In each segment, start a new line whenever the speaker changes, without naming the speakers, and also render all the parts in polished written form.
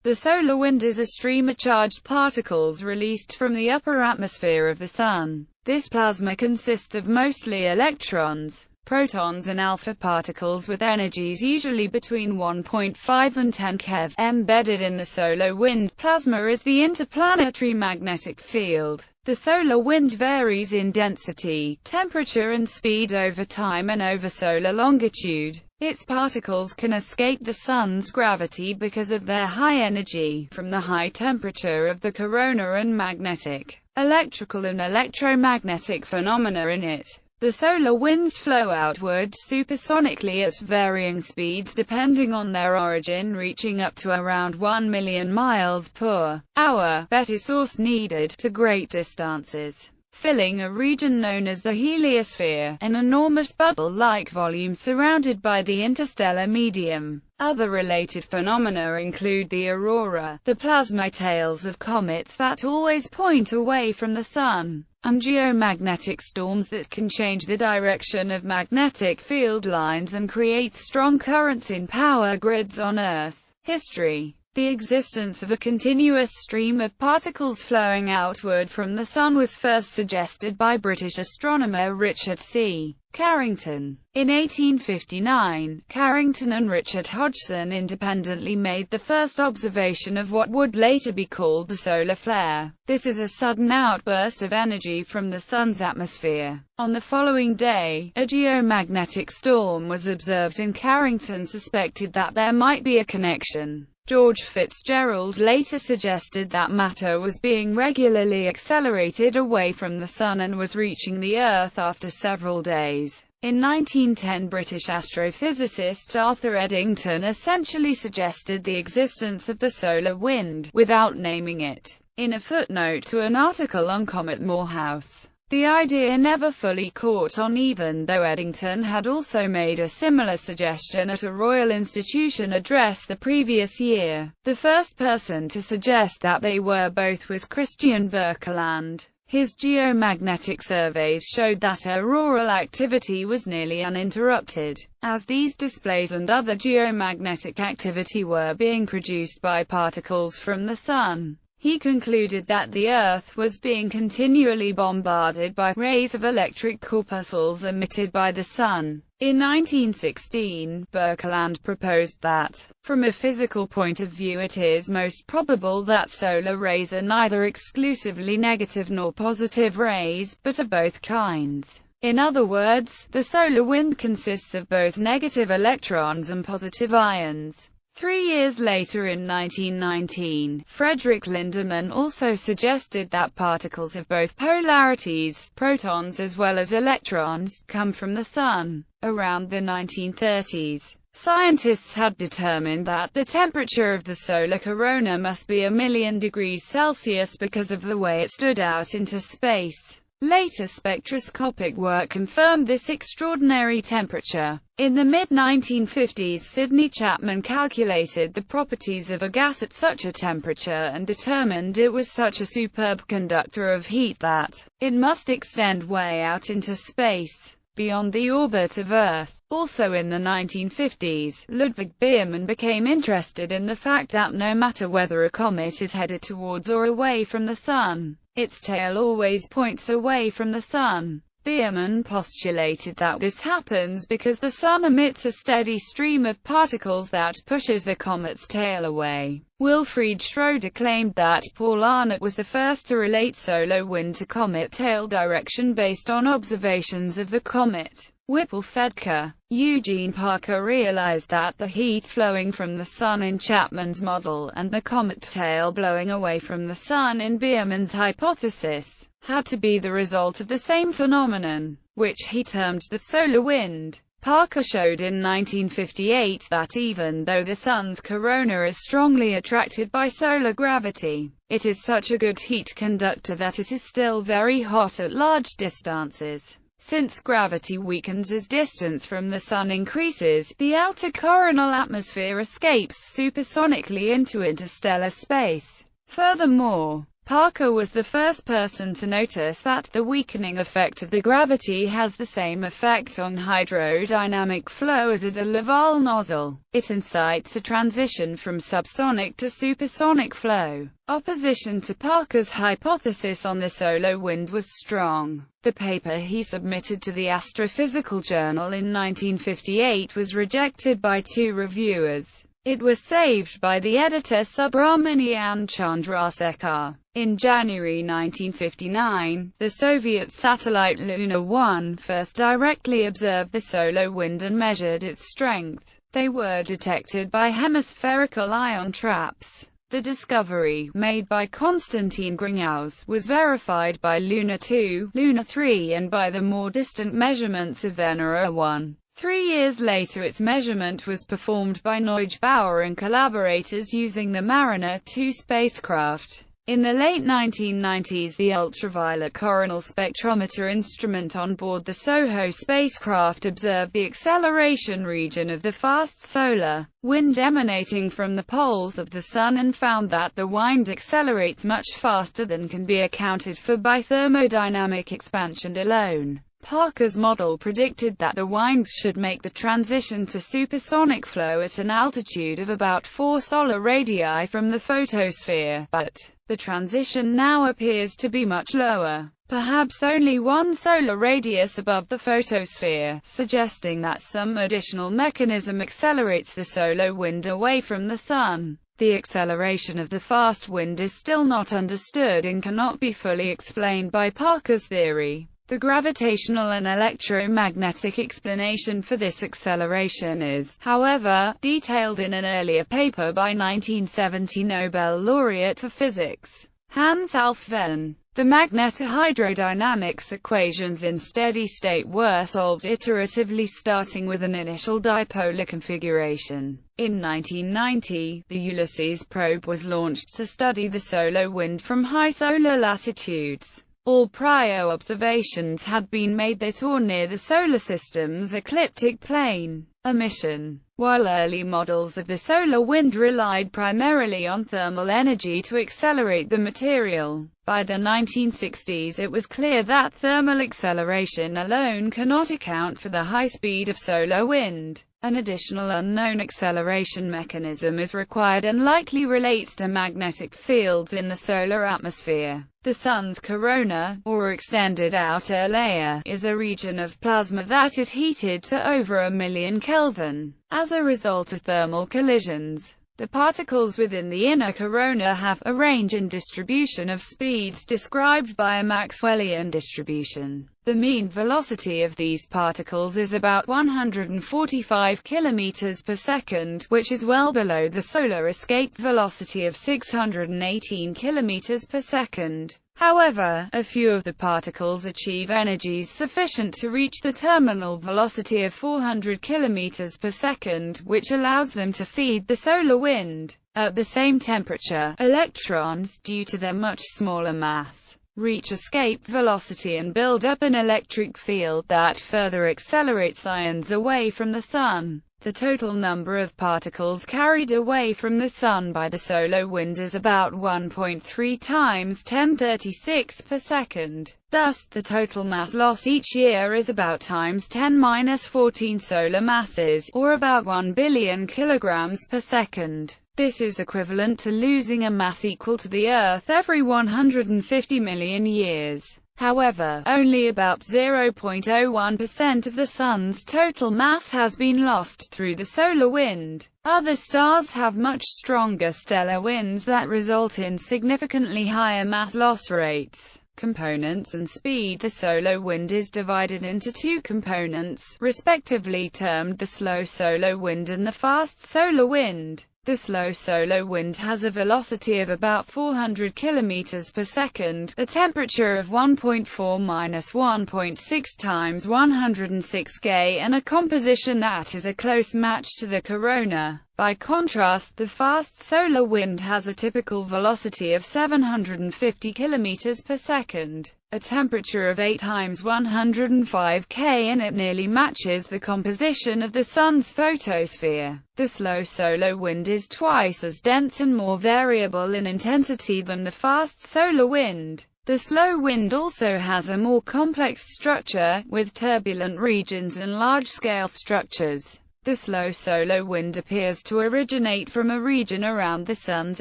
The solar wind is a stream of charged particles released from the upper atmosphere of the Sun. This plasma consists of mostly electrons, protons and alpha particles with energies usually between 1.5 and 10 keV. Embedded in the solar wind plasma is the interplanetary magnetic field. The solar wind varies in density, temperature and speed over time and over solar longitude. Its particles can escape the Sun's gravity because of their high energy, from the high temperature of the corona and magnetic, electrical and electromagnetic phenomena in it. The solar winds flow outward supersonically at varying speeds depending on their origin, reaching up to around 1 million miles per hour, better source needed, to great distances, filling a region known as the heliosphere, an enormous bubble-like volume surrounded by the interstellar medium. Other related phenomena include the aurora, the plasma tails of comets that always point away from the Sun, and geomagnetic storms that can change the direction of magnetic field lines and create strong currents in power grids on Earth. History. The existence of a continuous stream of particles flowing outward from the Sun was first suggested by British astronomer Richard C. Carrington. In 1859, Carrington and Richard Hodgson independently made the first observation of what would later be called the solar flare. This is a sudden outburst of energy from the Sun's atmosphere. On the following day, a geomagnetic storm was observed and Carrington suspected that there might be a connection. George Fitzgerald later suggested that matter was being regularly accelerated away from the Sun and was reaching the Earth after several days. In 1910, British astrophysicist Arthur Eddington essentially suggested the existence of the solar wind, without naming it, in a footnote to an article on Comet Morehouse. The idea never fully caught on, even though Eddington had also made a similar suggestion at a Royal Institution address the previous year. The first person to suggest that they were both was Christian Birkeland. His geomagnetic surveys showed that auroral activity was nearly uninterrupted, as these displays and other geomagnetic activity were being produced by particles from the Sun. He concluded that the Earth was being continually bombarded by rays of electric corpuscles emitted by the Sun. In 1916, Birkeland proposed that, from a physical point of view, it is most probable that solar rays are neither exclusively negative nor positive rays, but are both kinds. In other words, the solar wind consists of both negative electrons and positive ions. 3 years later, in 1919, Frederick Lindemann also suggested that particles of both polarities, protons as well as electrons, come from the Sun. Around the 1930s, scientists had determined that the temperature of the solar corona must be 1,000,000 degrees Celsius because of the way it stood out into space. Later spectroscopic work confirmed this extraordinary temperature. In the mid-1950s, Sidney Chapman calculated the properties of a gas at such a temperature and determined it was such a superb conductor of heat that it must extend way out into space, beyond the orbit of Earth. Also in the 1950s, Ludwig Biermann became interested in the fact that no matter whether a comet is headed towards or away from the Sun, its tail always points away from the Sun. Biermann postulated that this happens because the Sun emits a steady stream of particles that pushes the comet's tail away. Wilfried Schroeder claimed that Paul Arnott was the first to relate solar wind to comet tail direction based on observations of the comet. Whipple-Fedker. Eugene Parker realized that the heat flowing from the Sun in Chapman's model and the comet tail blowing away from the Sun in Biermann's hypothesis had to be the result of the same phenomenon, which he termed the solar wind. Parker showed in 1958 that even though the Sun's corona is strongly attracted by solar gravity, it is such a good heat conductor that it is still very hot at large distances. Since gravity weakens as distance from the Sun increases, the outer coronal atmosphere escapes supersonically into interstellar space. Furthermore, Parker was the first person to notice that the weakening effect of the gravity has the same effect on hydrodynamic flow as a de Laval nozzle. It incites a transition from subsonic to supersonic flow. Opposition to Parker's hypothesis on the solar wind was strong. The paper he submitted to the Astrophysical Journal in 1958 was rejected by 2 reviewers. It was saved by the editor Subramanian Chandrasekhar. In January 1959, the Soviet satellite Luna 1 first directly observed the solar wind and measured its strength. They were detected by hemispherical ion traps. The discovery, made by Konstantin Gringaus, was verified by Luna 2, Luna 3 and by the more distant measurements of Venera 1. 3 years later its measurement was performed by Neugebauer and collaborators using the Mariner 2 spacecraft. In the late 1990s, the ultraviolet Coronal spectrometer instrument on board the SOHO spacecraft observed the acceleration region of the fast solar wind emanating from the poles of the Sun and found that the wind accelerates much faster than can be accounted for by thermodynamic expansion alone. Parker's model predicted that the wind should make the transition to supersonic flow at an altitude of about 4 solar radii from the photosphere, but the transition now appears to be much lower, perhaps only 1 solar radius above the photosphere, suggesting that some additional mechanism accelerates the solar wind away from the Sun. The acceleration of the fast wind is still not understood and cannot be fully explained by Parker's theory. The gravitational and electromagnetic explanation for this acceleration is, however, detailed in an earlier paper by 1970 Nobel laureate for physics, Hans Alfvén. The magnetohydrodynamics equations in steady state were solved iteratively starting with an initial dipolar configuration. In 1990, the Ulysses probe was launched to study the solar wind from high solar latitudes. All prior observations had been made at or near the Solar System's ecliptic plane. Emission. While early models of the solar wind relied primarily on thermal energy to accelerate the material, by the 1960s it was clear that thermal acceleration alone cannot account for the high speed of solar wind. An additional unknown acceleration mechanism is required and likely relates to magnetic fields in the solar atmosphere. The Sun's corona, or extended outer layer, is a region of plasma that is heated to over 1,000,000 Kelvin. As a result of thermal collisions, the particles within the inner corona have a range and distribution of speeds described by a Maxwellian distribution. The mean velocity of these particles is about 145 km per second, which is well below the solar escape velocity of 618 km per second. However, a few of the particles achieve energies sufficient to reach the terminal velocity of 400 km per second, which allows them to feed the solar wind. At the same temperature, electrons, due to their much smaller mass, reach escape velocity and build up an electric field that further accelerates ions away from the Sun. The total number of particles carried away from the Sun by the solar wind is about 1.3 times 1036 per second. Thus, the total mass loss each year is about times 10⁻14 solar masses, or about 1 billion kilograms per second. This is equivalent to losing a mass equal to the Earth every 150 million years. However, only about 0.01% of the Sun's total mass has been lost through the solar wind. Other stars have much stronger stellar winds that result in significantly higher mass loss rates. Components and speed. The solar wind is divided into 2 components, respectively termed the slow solar wind and the fast solar wind. The slow solar wind has a velocity of about 400 km per second, a temperature of 1.4–1.6 times 106 K, and a composition that is a close match to the corona. By contrast, the fast solar wind has a typical velocity of 750 km per second, a temperature of 8 times 105 K, and it nearly matches the composition of the Sun's photosphere. The slow solar wind is twice as dense and more variable in intensity than the fast solar wind. The slow wind also has a more complex structure, with turbulent regions and large-scale structures. The slow solar wind appears to originate from a region around the Sun's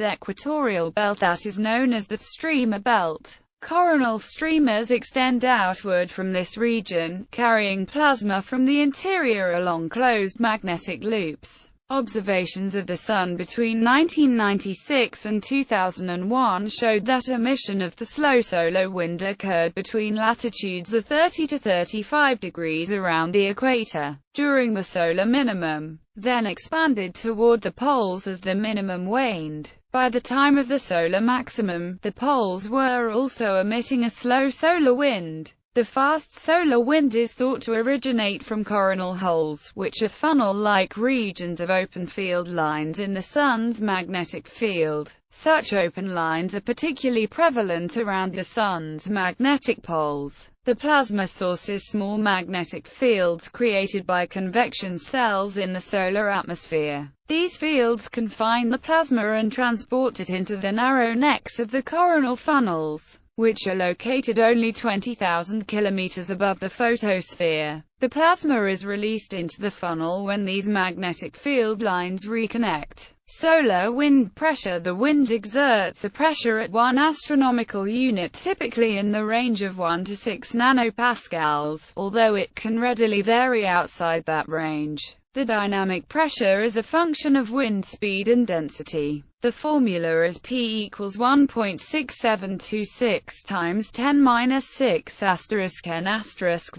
equatorial belt that is known as the streamer belt. Coronal streamers extend outward from this region, carrying plasma from the interior along closed magnetic loops. Observations of the Sun between 1996 and 2001 showed that emission of the slow solar wind occurred between latitudes of 30 to 35 degrees around the equator, during the solar minimum, then expanded toward the poles as the minimum waned. By the time of the solar maximum, the poles were also emitting a slow solar wind. The fast solar wind is thought to originate from coronal holes, which are funnel-like regions of open field lines in the Sun's magnetic field. Such open lines are particularly prevalent around the Sun's magnetic poles. The plasma source is small magnetic fields created by convection cells in the solar atmosphere. These fields confine the plasma and transport it into the narrow necks of the coronal funnels, which are located only 20,000 kilometers above the photosphere. The plasma is released into the funnel when these magnetic field lines reconnect. Solar wind pressure. The wind exerts a pressure at 1 astronomical unit, typically in the range of 1 to 6 nanopascals, although it can readily vary outside that range. The dynamic pressure is a function of wind speed and density. The formula is P equals 1.6726 times 10⁻⁶ n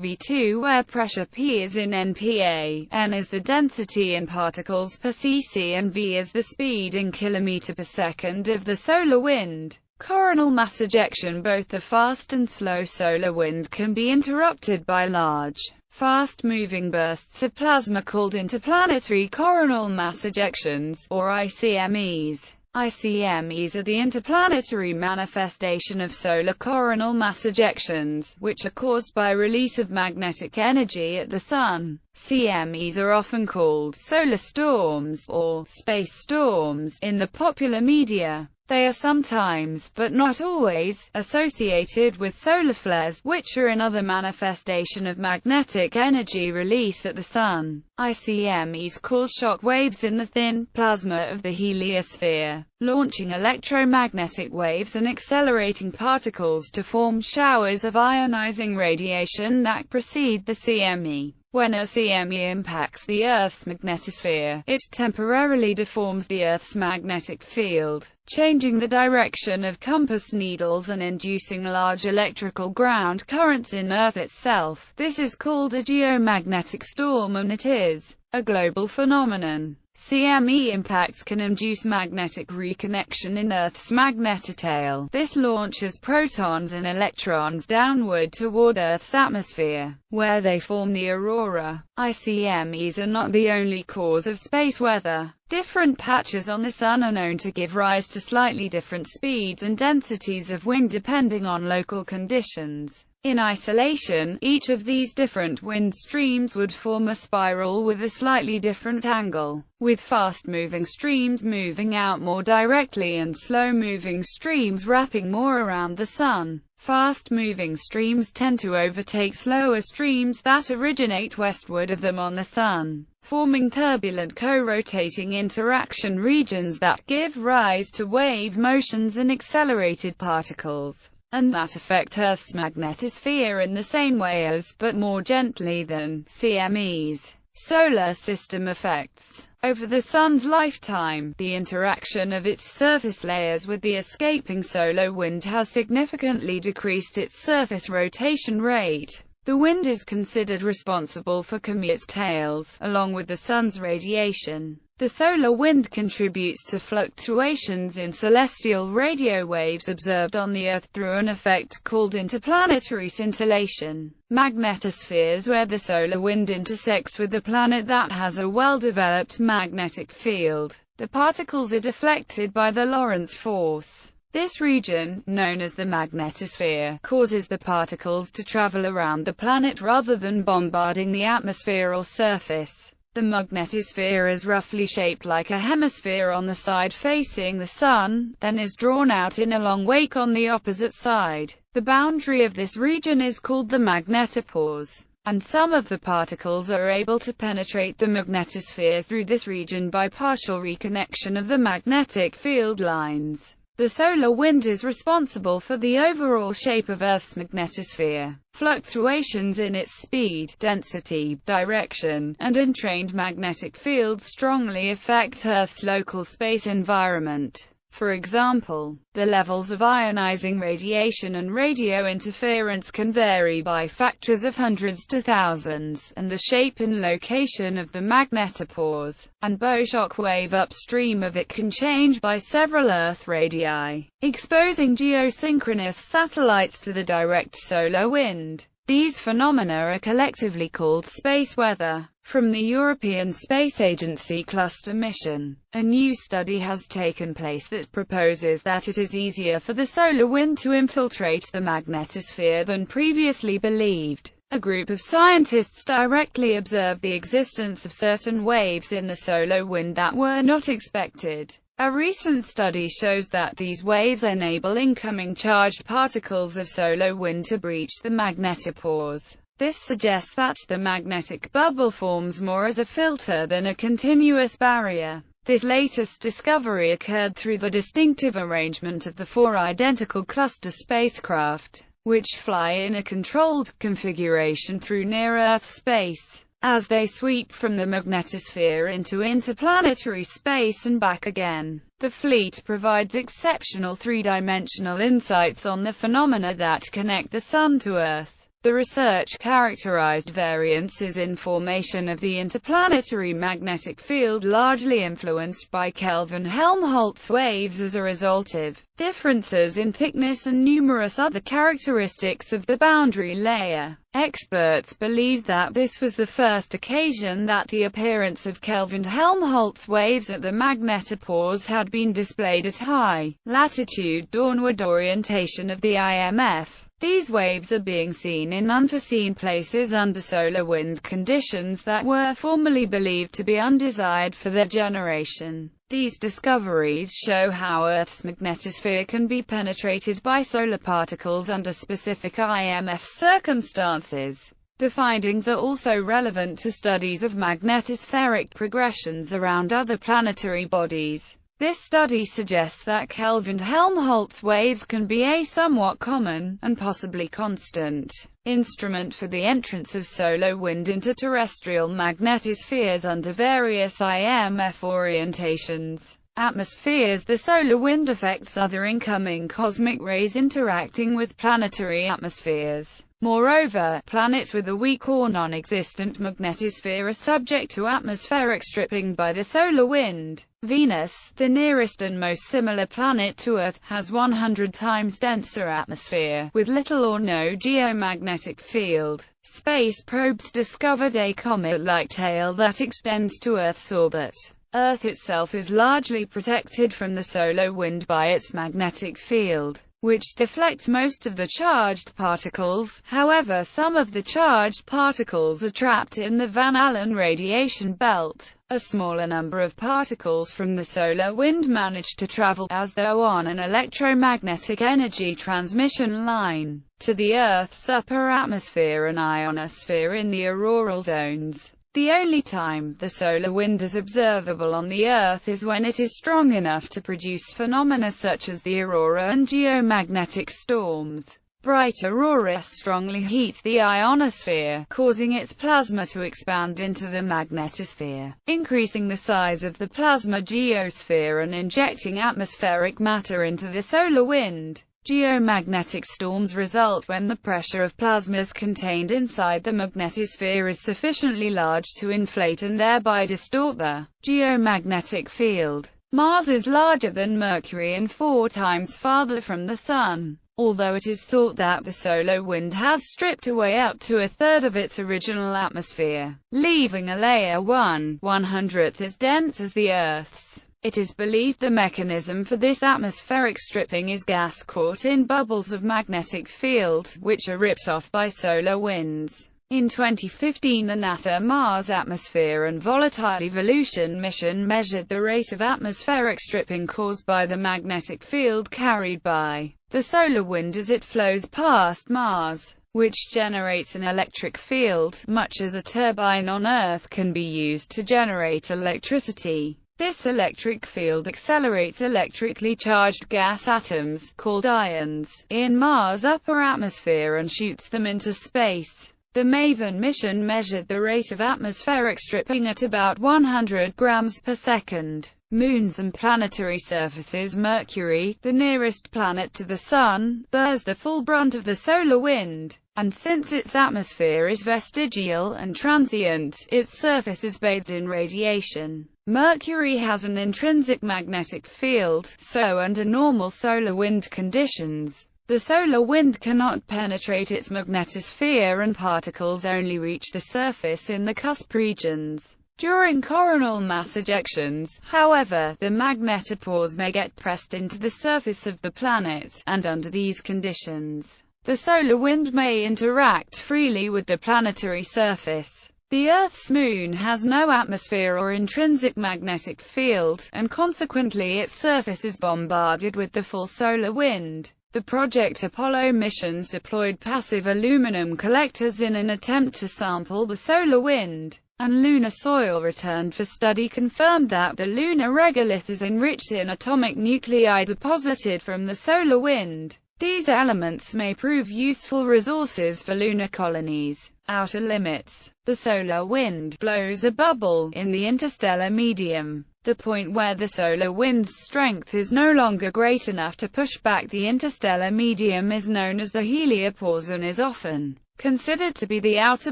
V2, where pressure P is in nPa, n is the density in particles per cc, and V is the speed in km per second of the solar wind. Coronal mass ejection. Both the fast and slow solar wind can be interrupted by large, fast-moving bursts of plasma called interplanetary coronal mass ejections, or ICMEs. ICMEs are the interplanetary manifestation of solar coronal mass ejections, which are caused by release of magnetic energy at the Sun. CMEs are often called solar storms or space storms in the popular media. They are sometimes, but not always, associated with solar flares, which are another manifestation of magnetic energy release at the Sun. ICMEs cause shock waves in the thin plasma of the heliosphere, launching electromagnetic waves and accelerating particles to form showers of ionizing radiation that precede the CME. When a CME impacts the Earth's magnetosphere, it temporarily deforms the Earth's magnetic field, changing the direction of compass needles and inducing large electrical ground currents in Earth itself. This is called a geomagnetic storm, and it is a global phenomenon. CME impacts can induce magnetic reconnection in Earth's magnetotail. This launches protons and electrons downward toward Earth's atmosphere, where they form the aurora. ICMEs are not the only cause of space weather. Different patches on the Sun are known to give rise to slightly different speeds and densities of wind depending on local conditions. In isolation, each of these different wind streams would form a spiral with a slightly different angle, with fast-moving streams moving out more directly and slow-moving streams wrapping more around the Sun. Fast-moving streams tend to overtake slower streams that originate westward of them on the Sun, forming turbulent co-rotating interaction regions that give rise to wave motions and accelerated particles, and that affect Earth's magnetosphere in the same way as, but more gently than, CMEs. Solar system effects. Over the Sun's lifetime, the interaction of its surface layers with the escaping solar wind has significantly decreased its surface rotation rate. The wind is considered responsible for comets' tails, along with the sun's radiation. The solar wind contributes to fluctuations in celestial radio waves observed on the Earth through an effect called interplanetary scintillation. Magnetospheres, where the solar wind intersects with a planet that has a well-developed magnetic field. The particles are deflected by the Lorentz force. This region, known as the magnetosphere, causes the particles to travel around the planet rather than bombarding the atmosphere or surface. The magnetosphere is roughly shaped like a hemisphere on the side facing the Sun, then is drawn out in a long wake on the opposite side. The boundary of this region is called the magnetopause, and some of the particles are able to penetrate the magnetosphere through this region by partial reconnection of the magnetic field lines. The solar wind is responsible for the overall shape of Earth's magnetosphere. Fluctuations in its speed, density, direction, and entrained magnetic field strongly affect Earth's local space environment. For example, the levels of ionizing radiation and radio interference can vary by factors of hundreds to thousands, and the shape and location of the magnetopause and bow shock wave upstream of it can change by several Earth radii, exposing geosynchronous satellites to the direct solar wind. These phenomena are collectively called space weather. From the European Space Agency cluster mission, a new study has taken place that proposes that it is easier for the solar wind to infiltrate the magnetosphere than previously believed. A group of scientists directly observed the existence of certain waves in the solar wind that were not expected. A recent study shows that these waves enable incoming charged particles of solar wind to breach the magnetopause. This suggests that the magnetic bubble forms more as a filter than a continuous barrier. This latest discovery occurred through the distinctive arrangement of the 4 identical cluster spacecraft, which fly in a controlled configuration through near-Earth space. As they sweep from the magnetosphere into interplanetary space and back again, the fleet provides exceptional three-dimensional insights on the phenomena that connect the Sun to Earth. The research characterized variances in formation of the interplanetary magnetic field largely influenced by Kelvin-Helmholtz waves as a result of differences in thickness and numerous other characteristics of the boundary layer. Experts believed that this was the first occasion that the appearance of Kelvin-Helmholtz waves at the magnetopause had been displayed at high latitude downward orientation of the IMF. These waves are being seen in unforeseen places under solar wind conditions that were formerly believed to be undesired for their generation. These discoveries show how Earth's magnetosphere can be penetrated by solar particles under specific IMF circumstances. The findings are also relevant to studies of magnetospheric progressions around other planetary bodies. This study suggests that Kelvin-Helmholtz waves can be a somewhat common, and possibly constant, instrument for the entrance of solar wind into terrestrial magnetospheres under various IMF orientations. Atmospheres. The solar wind affects other incoming cosmic rays interacting with planetary atmospheres. Moreover, planets with a weak or non-existent magnetosphere are subject to atmospheric stripping by the solar wind. Venus, the nearest and most similar planet to Earth, has 100 times denser atmosphere, with little or no geomagnetic field. Space probes discovered a comet-like tail that extends to Earth's orbit. Earth itself is largely protected from the solar wind by its magnetic field, which deflects most of the charged particles. However, some of the charged particles are trapped in the Van Allen radiation belt. A smaller number of particles from the solar wind manage to travel, as though on an electromagnetic energy transmission line, to the Earth's upper atmosphere and ionosphere in the auroral zones. The only time the solar wind is observable on the Earth is when it is strong enough to produce phenomena such as the aurora and geomagnetic storms. Bright aurora strongly heat the ionosphere, causing its plasma to expand into the magnetosphere, increasing the size of the plasma geosphere and injecting atmospheric matter into the solar wind. Geomagnetic storms result when the pressure of plasmas contained inside the magnetosphere is sufficiently large to inflate and thereby distort the geomagnetic field. Mars is larger than Mercury and 4 times farther from the Sun. Although it is thought that the solar wind has stripped away up to a third of its original atmosphere, leaving a layer 1/100th as dense as the Earth's. It is believed the mechanism for this atmospheric stripping is gas caught in bubbles of magnetic field, which are ripped off by solar winds. In 2015, the NASA Mars Atmosphere and Volatile Evolution mission measured the rate of atmospheric stripping caused by the magnetic field carried by the solar wind as it flows past Mars, which generates an electric field, much as a turbine on Earth can be used to generate electricity. This electric field accelerates electrically charged gas atoms, called ions, in Mars' upper atmosphere and shoots them into space. The MAVEN mission measured the rate of atmospheric stripping at about 100 grams per second. Moons and planetary surfaces. Mercury, the nearest planet to the Sun, bears the full brunt of the solar wind, and since its atmosphere is vestigial and transient, its surface is bathed in radiation. Mercury has an intrinsic magnetic field, so under normal solar wind conditions, the solar wind cannot penetrate its magnetosphere and particles only reach the surface in the cusp regions. During coronal mass ejections, however, the magnetopores may get pressed into the surface of the planet, and under these conditions, the solar wind may interact freely with the planetary surface. The Earth's moon has no atmosphere or intrinsic magnetic field, and consequently its surface is bombarded with the full solar wind. The Project Apollo missions deployed passive aluminum collectors in an attempt to sample the solar wind, and lunar soil returned for study confirmed that the lunar regolith is enriched in atomic nuclei deposited from the solar wind. These elements may prove useful resources for lunar colonies. Outer limits. The solar wind blows a bubble in the interstellar medium. The point where the solar wind's strength is no longer great enough to push back the interstellar medium is known as the heliopause and is often considered to be the outer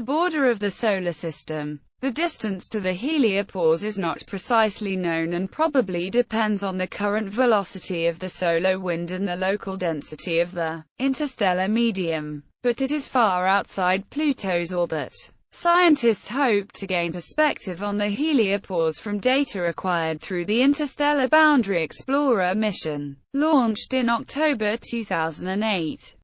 border of the solar system. The distance to the heliopause is not precisely known and probably depends on the current velocity of the solar wind and the local density of the interstellar medium, but it is far outside Pluto's orbit. Scientists hope to gain perspective on the heliopause from data acquired through the Interstellar Boundary Explorer mission, launched in October 2008.